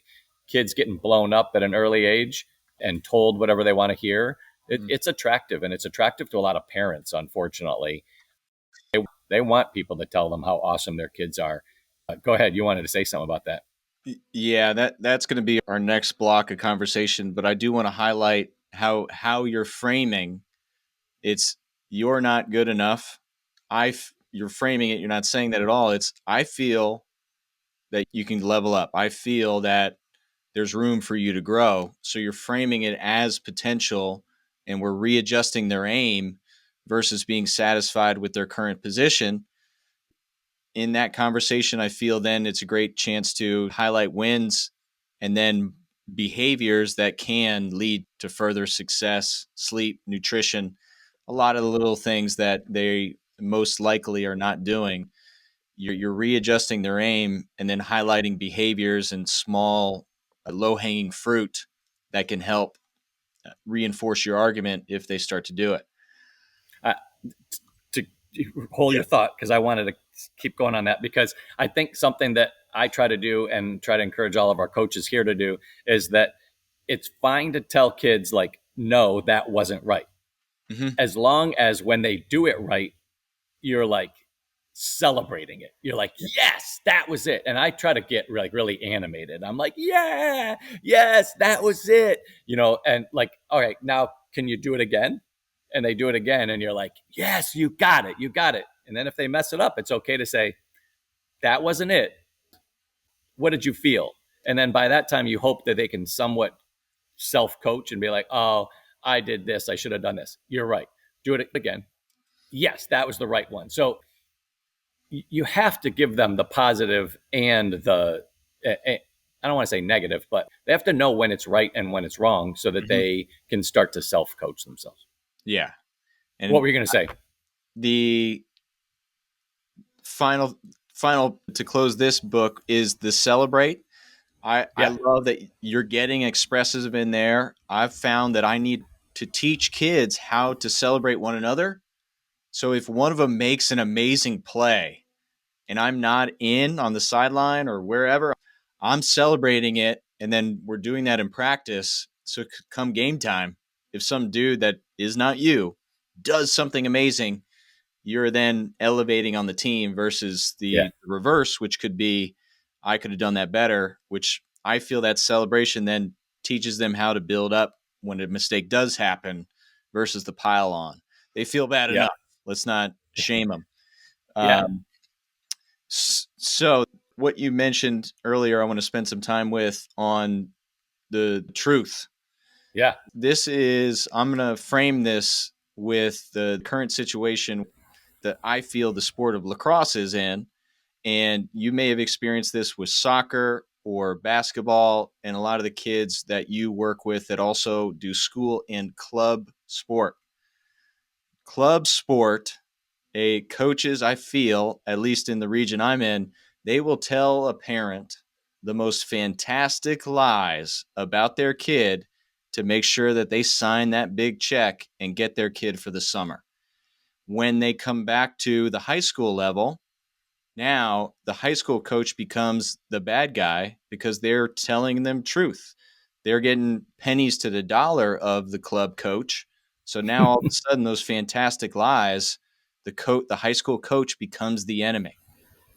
kids getting blown up at an early age and told whatever they want to hear, it's attractive, and it's attractive to a lot of parents, unfortunately. They want people to tell them how awesome their kids are. Go ahead. You wanted to say something about that. Yeah, that's going to be our next block of conversation, but I do want to highlight how you're framing it's you're not good enough. You're framing it, you're not saying that at all. It's I feel that you can level up. I feel that there's room for you to grow. So you're framing it as potential, and we're readjusting their aim versus being satisfied with their current position. In that conversation, I feel then it's a great chance to highlight wins and then behaviors that can lead to further success, sleep, nutrition, a lot of the little things that they most likely are not doing. You're readjusting their aim and then highlighting behaviors and small, low-hanging fruit that can help reinforce your argument if they start to do it. Uh, to hold your thought, because I wanted to keep going on that, because I think something that I try to do and try to encourage all of our coaches here to do is that it's fine to tell kids, like, no, that wasn't right. Mm-hmm. As long as when they do it right, you're like celebrating it. You're like, yes, that was it. And I try to get like really animated. I'm like, yeah, yes, that was it. And like, all right, now can you do it again? And they do it again. And you're like, yes, you got it. You got it. And then if they mess it up, it's okay to say, that wasn't it. What did you feel? And then by that time, you hope that they can somewhat self coach and be like, oh, I did this. I should have done this. You're right. Do it again. Yes, that was the right one. So you have to give them the positive and the, I don't want to say negative, but they have to know when it's right and when it's wrong so that Mm-hmm. they can start to self coach themselves. Yeah. What And were you going to say? the final to close this book is the celebrate. I Yeah. love that you're getting expressive in there. I've found that I need to teach kids how to celebrate one another. So if one of them makes an amazing play and I'm not in on the sideline or wherever, I'm celebrating it. And then we're doing that in practice. So come game time, if some dude that is not you does something amazing, you're then elevating on the team versus Yeah. the reverse, which could be, I could have done that better, which I feel that celebration then teaches them how to build up when a mistake does happen versus the pile on. They feel bad Yeah. enough. Let's not shame them. Yeah. Um, so, what you mentioned earlier, I want to spend some time with on the truth. Yeah. I'm going to frame this with the current situation that I feel the sport of lacrosse is in. And you may have experienced this with soccer or basketball, and a lot of the kids that you work with that also do school and club sport. Club sport, coaches, I feel, at least in the region I'm in, they will tell a parent the most fantastic lies about their kid to make sure that they sign that big check and get their kid for the summer. When they come back to the high school level, now the high school coach becomes the bad guy because they're telling them truth. They're getting pennies to the dollar of the club coach. So now all of a sudden those fantastic lies, the high school coach becomes the enemy.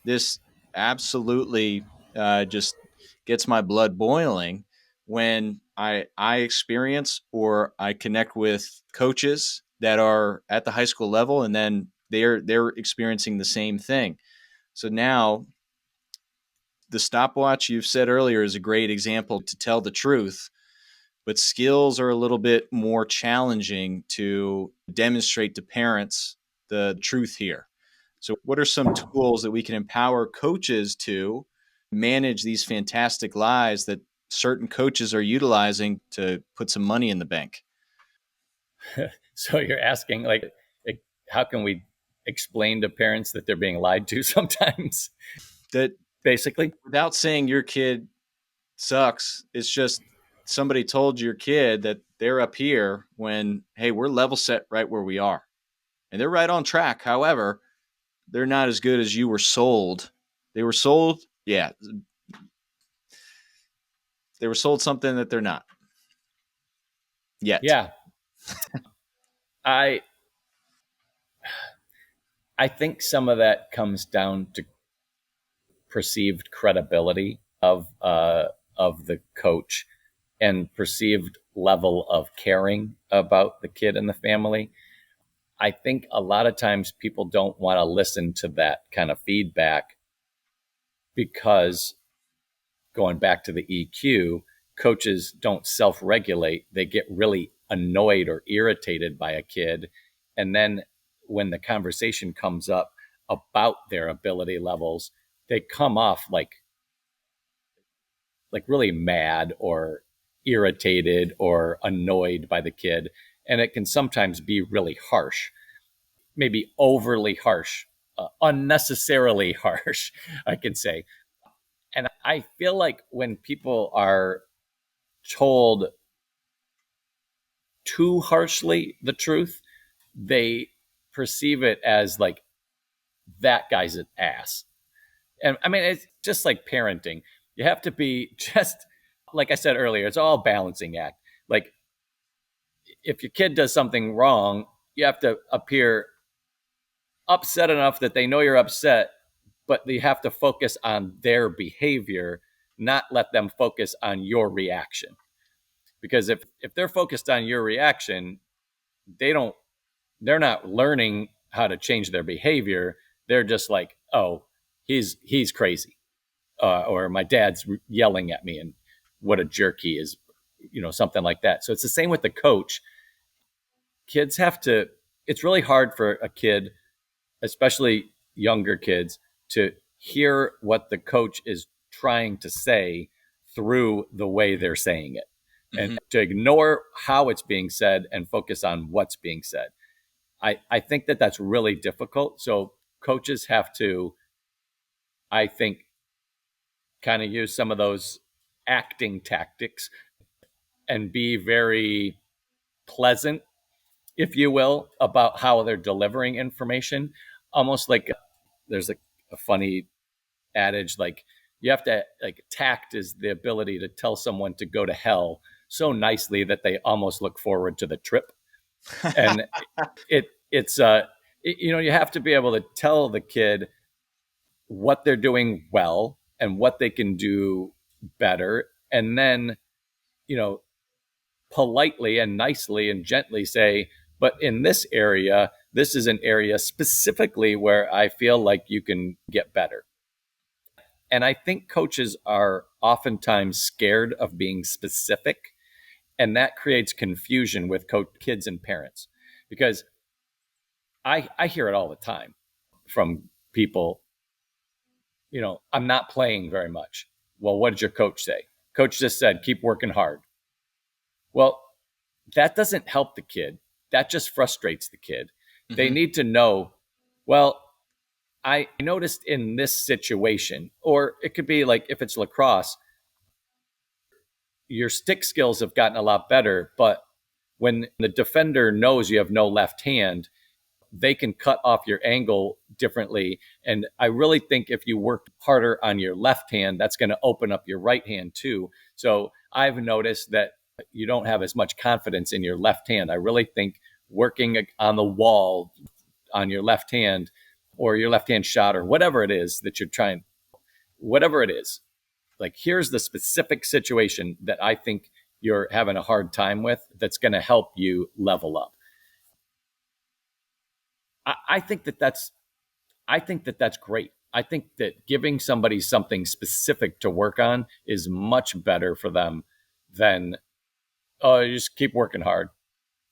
This absolutely just gets my blood boiling when I experience or I connect with coaches that are at the high school level, and then they're experiencing the same thing. So now the stopwatch you've said earlier is a great example to tell the truth, but skills are a little bit more challenging to demonstrate to parents the truth here. So, what are some tools that we can empower coaches to manage these fantastic lies that certain coaches are utilizing to put some money in the bank? So you're asking, like, how can we explain to parents that they're being lied to sometimes, That basically? without saying your kid sucks, it's just somebody told your kid that they're up here when, hey, we're level set right where we are. And they're right on track. However, they're not as good as you were sold. They were sold, yeah, they were sold something that they're not yet. Yeah. I I think some of that comes down to perceived credibility of the coach and perceived level of caring about the kid and the family. I think a lot of times people don't want to listen to that kind of feedback because, going back to the EQ, coaches don't self-regulate. They get really annoyed or irritated by a kid. And then when the conversation comes up about their ability levels, they come off like really mad or irritated or annoyed by the kid. And it can sometimes be really harsh, maybe overly harsh, unnecessarily harsh, I can say. And I feel like when people are told too harshly the truth, they perceive it as like, that guy's an ass. And I mean, it's just like parenting. You have to be just, like I said earlier, it's all a balancing act. Like, if your kid does something wrong, you have to appear upset enough that they know you're upset, but you have to focus on their behavior, not let them focus on your reaction. Because if they're focused on your reaction, they don't they're not learning how to change their behavior. They're just like, oh, he's crazy, or my dad's yelling at me, and what a jerk he is, something like that. So it's the same with the coach. Kids have to. It's really hard for a kid, especially younger kids, to hear what the coach is trying to say through the way they're saying it, and to ignore how it's being said and focus on what's being said. I think that that's really difficult. So coaches have to, I think, kind of use some of those acting tactics and be very pleasant, if you will, about how they're delivering information. Almost like there's a funny adage, like, you have to, like, tact is the ability to tell someone to go to hell so nicely that they almost look forward to the trip. And you have to be able to tell the kid what they're doing well and what they can do better, and then, you know politely and nicely and gently say, but in this area, this is an area specifically where I feel like you can get better. And I think coaches are oftentimes scared of being specific, and that creates confusion with kids and parents, because I hear it all the time from people. I'm not playing very much. Well, what did your coach say? Coach just said, keep working hard. Well, that doesn't help the kid. That just frustrates the kid. Mm-hmm. They need to know, well, I noticed in this situation, or it could be like, if it's lacrosse, your stick skills have gotten a lot better, but when the defender knows you have no left hand, they can cut off your angle differently. And I really think if you work harder on your left hand, that's going to open up your right hand too. So I've noticed that you don't have as much confidence in your left hand. I really think working on the wall on your left hand, or your left hand shot, or whatever it is that you're trying, whatever it is, like, here's the specific situation that I think you're having a hard time with that's going to help you level up. I think that that's great. I think that giving somebody something specific to work on is much better for them than, oh, you just keep working hard.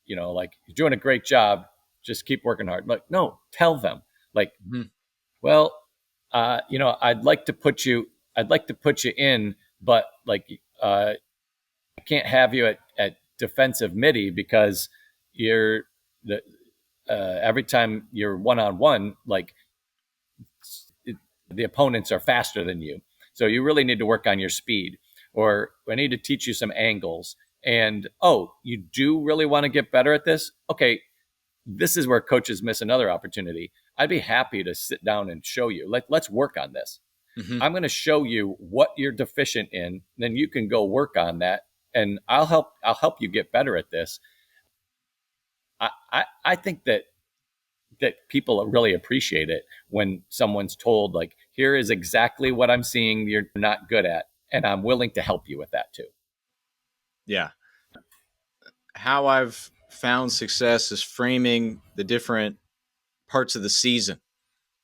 Like, you're doing a great job, just keep working hard. Like, no, tell them, like, well, I'd like to put you in, but, like, I can't have you at defensive midi because you're every time you're one-on-one, like, the opponents are faster than you. So you really need to work on your speed, or I need to teach you some angles. And, oh, you do really want to get better at this? Okay, this is where coaches miss another opportunity. I'd be happy to sit down and show you. Let's work on this. Mm-hmm. I'm going to show you what you're deficient in. Then you can go work on that, and I'll help you get better at this. I think that people really appreciate it when someone's told, like, here is exactly what I'm seeing you're not good at, and I'm willing to help you with that too. Yeah. How I've found success is framing the different parts of the season.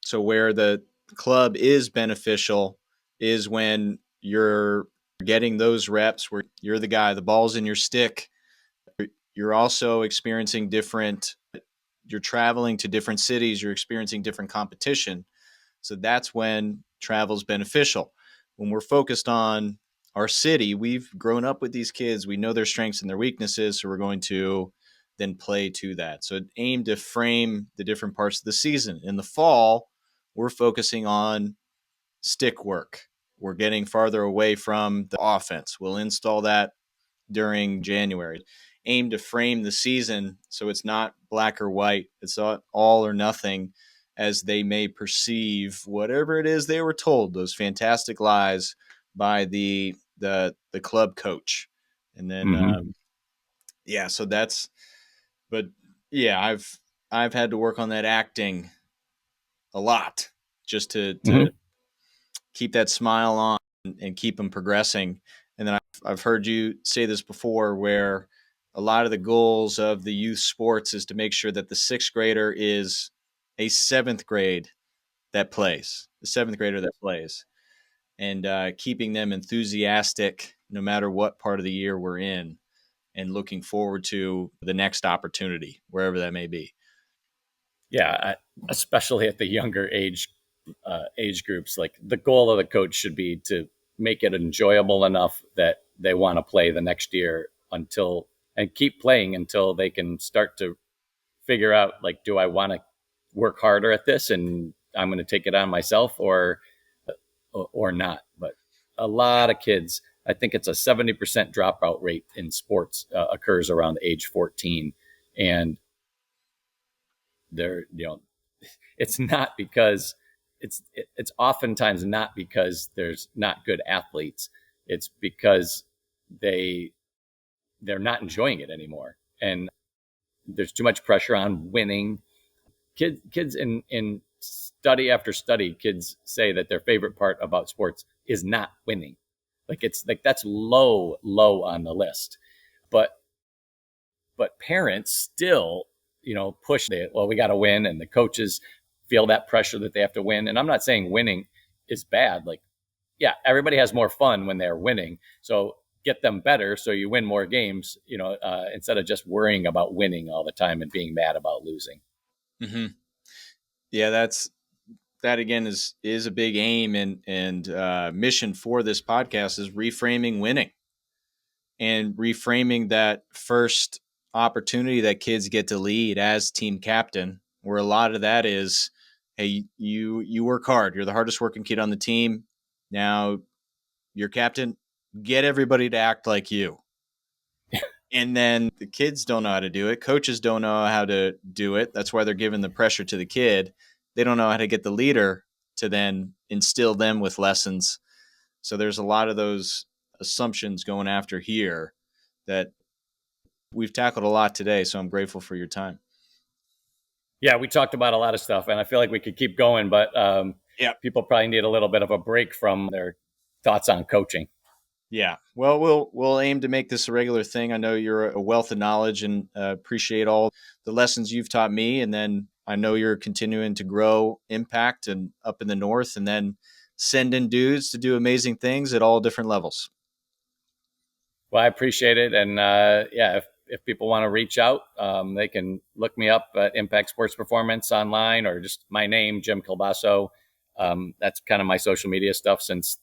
So where the club is beneficial is when you're getting those reps where you're the guy, the ball's in your stick. You're also experiencing you're traveling to different cities, you're experiencing different competition. So that's when travel's beneficial. When we're focused on our city, we've grown up with these kids, we know their strengths and their weaknesses, so we're going to then play to that. So aim to frame the different parts of the season. In the fall, we're focusing on stick work. We're getting farther away from the offense. We'll install that during January. aim to frame the season so it's not black or white. It's all or nothing, as they may perceive whatever it is they were told, those fantastic lies by the club coach. And then Mm-hmm. yeah, so that's, but yeah, I've had to work on that acting a lot just to Mm-hmm. keep that smile on and keep them progressing. And then I've heard you say this before, where a lot of the goals of the youth sports is to make sure that the sixth grader is a seventh grade that plays, the seventh grader that plays, and keeping them enthusiastic no matter what part of the year we're in, and looking forward to the next opportunity, wherever that may be. Yeah, especially at the younger age groups, like the goal of the coach should be to make it enjoyable enough that they want to play the next year until and keep playing until they can start to figure out, like, do I want to work harder at this and I'm going to take it on myself, or not. But a lot of kids, I think it's a 70% dropout rate in sports occurs around age 14. And they're, it's not because it's oftentimes not because there's not good athletes. It's because they're not enjoying it anymore. And there's too much pressure on winning. Kids in study after study, kids say that their favorite part about sports is not winning. Like, it's like that's low on the list. But parents still, push it. Well, we got to win, and the coaches feel that pressure that they have to win. And I'm not saying winning is bad. Like, yeah, everybody has more fun when they're winning. So get them better so you win more games, instead of just worrying about winning all the time and being mad about losing. Mm-hmm. Yeah, that again is a big aim and mission for this podcast, is reframing winning and reframing that first opportunity that kids get to lead as team captain, where a lot of that is, hey, you work hard, you're the hardest working kid on the team, now you're captain, get everybody to act like you. And then the kids don't know how to do it, coaches don't know how to do it, that's why they're giving the pressure to the kid. They don't know how to get the leader to then instill them with lessons. So there's a lot of those assumptions going after here that we've tackled a lot today. So I'm grateful for your time. Yeah, we talked about a lot of stuff, and I feel like we could keep going, but Yeah. people probably need a little bit of a break from their thoughts on coaching. Yeah. Well, we'll aim to make this a regular thing. I know you're a wealth of knowledge, and appreciate all the lessons you've taught me. And then I know you're continuing to grow impact and up in the north, and then send in dudes to do amazing things at all different levels. Well, I appreciate it. And yeah, if people want to reach out, they can look me up at Impact Sports Performance online, or just my name, Jim Kielbaso. That's kind of my social media stuff, since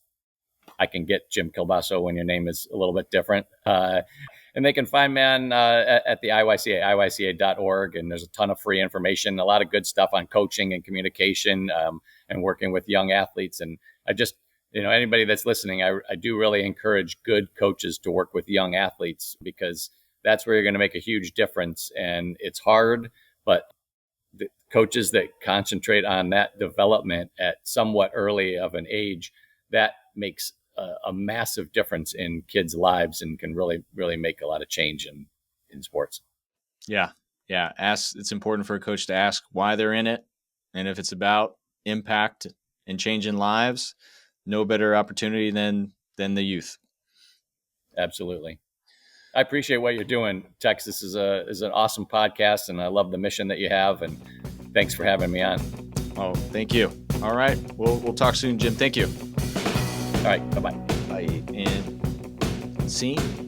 I can get Jim Kielbaso when your name is a little bit different. And they can find me on at the IYCA, IYCA.org. And there's a ton of free information, a lot of good stuff on coaching and communication, and working with young athletes. And I just, anybody that's listening, I do really encourage good coaches to work with young athletes, because that's where you're going to make a huge difference. And it's hard, but the coaches that concentrate on that development at somewhat early of an age, that makes a massive difference in kids' lives, and can really, really make a lot of change in sports. Yeah. Yeah. It's important for a coach to ask why they're in it. And if it's about impact and changing lives, no better opportunity than the youth. Absolutely. I appreciate what you're doing, Tex. This is an awesome podcast, and I love the mission that you have. And thanks for having me on. Oh, thank you. All right. We'll talk soon, Jim. Thank you. All right. Bye-bye. Bye. And scene.